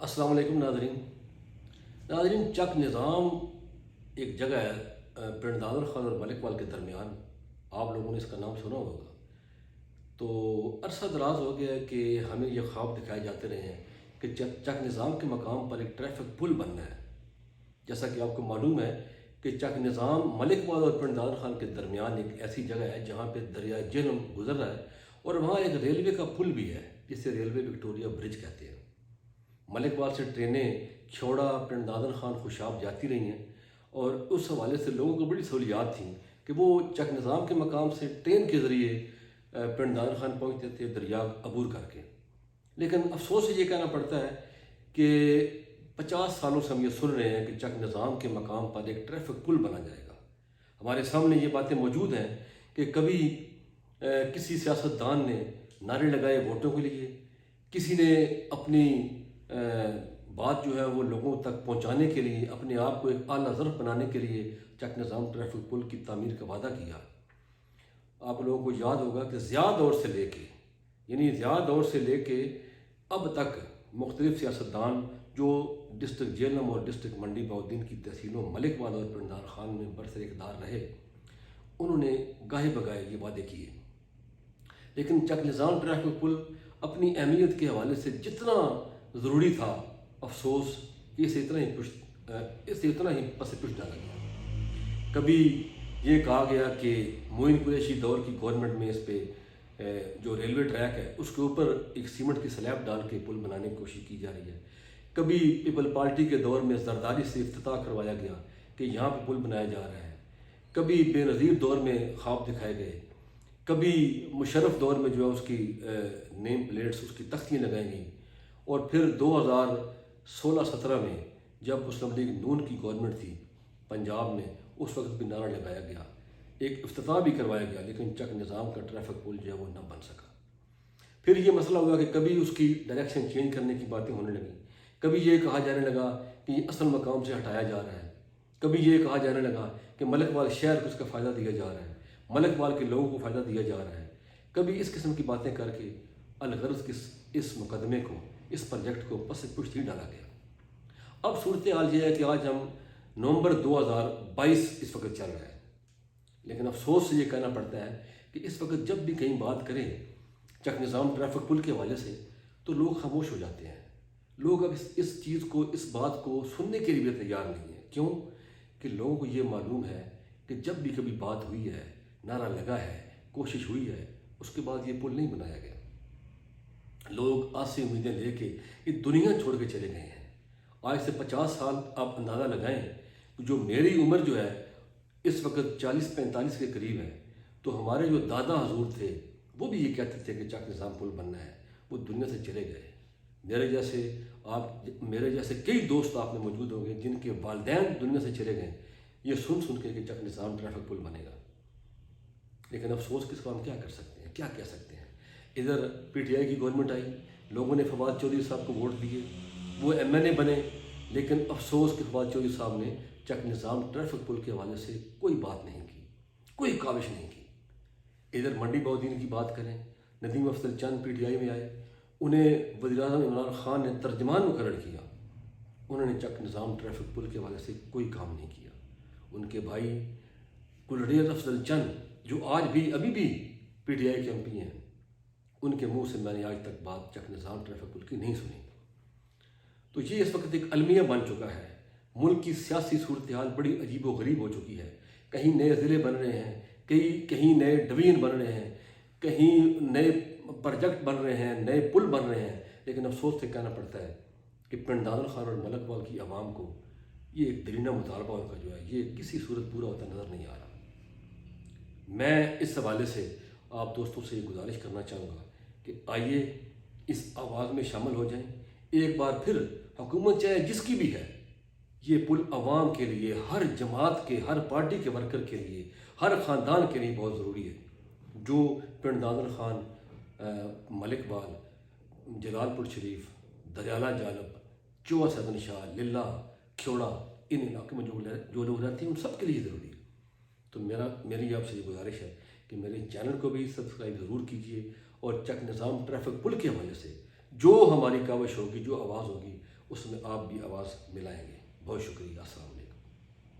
السلام علیکم ناظرین چک نظام ایک جگہ ہے پنڈ دادر خان اور ملک وال کے درمیان. آپ لوگوں نے اس کا نام سنا ہوگا. تو عرصہ دراز ہو گیا ہے کہ ہمیں یہ خواب دکھائے جاتے رہے ہیں کہ چک نظام کے مقام پر ایک ٹریفک پل بننا ہے. جیسا کہ آپ کو معلوم ہے کہ چک نظام ملک وال اور پنڈ دادر خان کے درمیان ایک ایسی جگہ ہے جہاں پہ دریائے جہلم گزر رہا ہے اور وہاں ایک ریلوے کا پل بھی ہے جسے ریلوے وکٹوریہ برج کہتے ہیں. ملک وال سے ٹرینیں کھیوڑا پنڈ دادر خان خوشاب جاتی رہی ہیں اور اس حوالے سے لوگوں کو بڑی سہولیات تھیں کہ وہ چک نظام کے مقام سے ٹرین کے ذریعے پنڈ دادر خان پہنچتے تھے دریا عبور کر کے. لیکن افسوس سے یہ کہنا پڑتا ہے کہ 50 سالوں سے ہم یہ سن رہے ہیں کہ چک نظام کے مقام پر ایک ٹریفک پل بنا جائے گا. ہمارے سامنے یہ باتیں موجود ہیں کہ کبھی کسی سیاستدان نے نعرے لگائے ووٹوں کے لیے، کسی نے اپنی بات جو ہے وہ لوگوں تک پہنچانے کے لیے، اپنے آپ کو ایک اعلیٰ ظرف بنانے کے لیے چک نظام ٹریفک پل کی تعمیر کا وعدہ کیا. آپ لوگوں کو یاد ہوگا کہ ضیاء دور سے لے کے اب تک مختلف سیاستدان جو ڈسٹرکٹ جہلم اور ڈسٹرکٹ منڈی بہاؤالدین کی تحصیلوں ملک وال اور پنڈ دادر خان میں برسر اقتدار رہے، انہوں نے گاہے بگائے یہ وعدے کیے. لیکن چک نظام ٹریفک پل اپنی اہمیت کے حوالے سے جتنا ضروری تھا، افسوس کہ اسے اتنا ہی پس پش ڈالا گیا. کبھی یہ کہا گیا کہ معین قریشی دور کی گورنمنٹ میں اس پہ جو ریلوے ٹریک ہے اس کے اوپر ایک سیمنٹ کی سلیب ڈال کے پل بنانے کی کوشش کی جا رہی ہے. کبھی پیپل پارٹی کے دور میں زرداری سے افتتاح کروایا گیا کہ یہاں پہ پل بنایا جا رہا ہے. کبھی بے نظیر دور میں خواب دکھائے گئے. کبھی مشرف دور میں جو ہے اس کی نیم پلیٹس، اس کی تختیاں لگائی گئیں. اور پھر 2016-17 میں جب مسلم لیگ نون کی گورنمنٹ تھی پنجاب میں، اس وقت بھی نعرہ لگایا گیا، ایک افتتاح بھی کروایا گیا، لیکن چک نظام کا ٹریفک پل جو ہے وہ نہ بن سکا. پھر یہ مسئلہ ہوا کہ کبھی اس کی ڈائریکشن چینج کرنے کی باتیں ہونے لگیں. کبھی یہ کہا جانے لگا کہ یہ اصل مقام سے ہٹایا جا رہا ہے. کبھی یہ کہا جانے لگا کہ ملک وال شہر کو اس کا فائدہ دیا جا رہا ہے، ملک وال کے لوگوں کو فائدہ دیا جا رہا ہے. کبھی اس قسم کی باتیں کر کے الغرض اس مقدمے کو، اس پروجیکٹ کو پس پشت ہی ڈالا گیا. اب صورتحال یہ ہے کہ آج ہم نومبر 2022 اس وقت چل رہا ہے. لیکن افسوس سے یہ کہنا پڑتا ہے کہ اس وقت جب بھی کہیں بات کریں چک نظام ٹریفک پل کے حوالے سے تو لوگ خاموش ہو جاتے ہیں. لوگ اب اس چیز کو، اس بات کو سننے کے لیے بھی تیار نہیں ہیں. کیوں؟ کہ لوگوں کو یہ معلوم ہے کہ جب بھی کبھی بات ہوئی ہے، نعرہ لگا ہے، کوشش ہوئی ہے، اس کے بعد یہ پل نہیں بنایا گیا. لوگ آج سے امیدیں لے کے یہ دنیا چھوڑ کے چلے گئے ہیں. آج سے 50 سال آپ اندازہ لگائیں، جو میری عمر جو ہے اس وقت 40-45 کے قریب ہے، تو ہمارے جو دادا حضور تھے وہ بھی یہ کہتے تھے کہ چک نظام پل بننا ہے. وہ دنیا سے چلے گئے. میرے جیسے کئی دوست آپ میں موجود ہوں گے جن کے والدین دنیا سے چلے گئے یہ سن کے کہ چک نظام ٹریفک پل بنے گا. لیکن افسوس کس کو ہم کیا کر سکتے ہیں، کیا کہہ سکتے ہیں. ادھر پی ٹی آئی کی گورنمنٹ آئی، لوگوں نے فواد چودھری صاحب کو ووٹ دیے، وہ ایم این اے بنے. لیکن افسوس کہ فواد چودھری صاحب نے چک نظام ٹریفک پل کے حوالے سے کوئی بات نہیں کی، کوئی کاوش نہیں کی. ادھر منڈی بہاؤالدین کی بات کریں، ندیم افضل چند پی ٹی آئی میں آئے، انہیں وزیر اعظم عمران خان نے ترجمان مقرر کیا. انہوں نے چک نظام ٹریفک پل کے حوالے سے کوئی کام نہیں کیا. ان کے بھائی کلریز افضل چند جو ابھی بھی پی ٹی آئی کے ایم پی ہیں، ان کے منہ سے میں نے آج تک بات چک نظام ٹریفک پل کی نہیں سنی. تو یہ اس وقت ایک المیہ بن چکا ہے. ملک کی سیاسی صورتحال بڑی عجیب و غریب ہو چکی ہے. کہیں نئے ضلع بن رہے ہیں، کہیں نئے ڈویژن بن رہے ہیں، کہیں نئے پروجیکٹ بن رہے ہیں، نئے پل بن رہے ہیں. لیکن افسوس سے کہنا پڑتا ہے کہ پنڈ دادر خان اور ملک وال کی عوام کو یہ ایک دیرینہ مطالبہ ان کا جو ہے یہ کسی صورت پورا ہوتا نظر نہیں آ رہا. میں اس حوالے سے آپ دوستوں سے یہ گزارش کرنا چاہوں گا کہ آئیے اس آواز میں شامل ہو جائیں. ایک بار پھر حکومت چاہے جس کی بھی ہے، یہ پل عوام کے لیے، ہر جماعت کے، ہر پارٹی کے ورکر کے لیے، ہر خاندان کے لیے بہت ضروری ہے. جو پنڈ دادر خان، ملک وال، جلال پور شریف، دریالہ جالب، چوہا سدن شاہ، للہ، کھیوڑا، ان علاقوں میں جو لوگ رہتے ہیں ان سب کے لیے ضروری ہے. تو میری آپ سے یہ گزارش ہے کہ میرے چینل کو بھی سبسکرائب ضرور کیجیے اور چک نظام ٹریفک پل کے حوالے سے جو ہماری کاوش ہوگی، جو آواز ہوگی، اس میں آپ بھی آواز ملائیں گے. بہت شکریہ. السلام علیکم.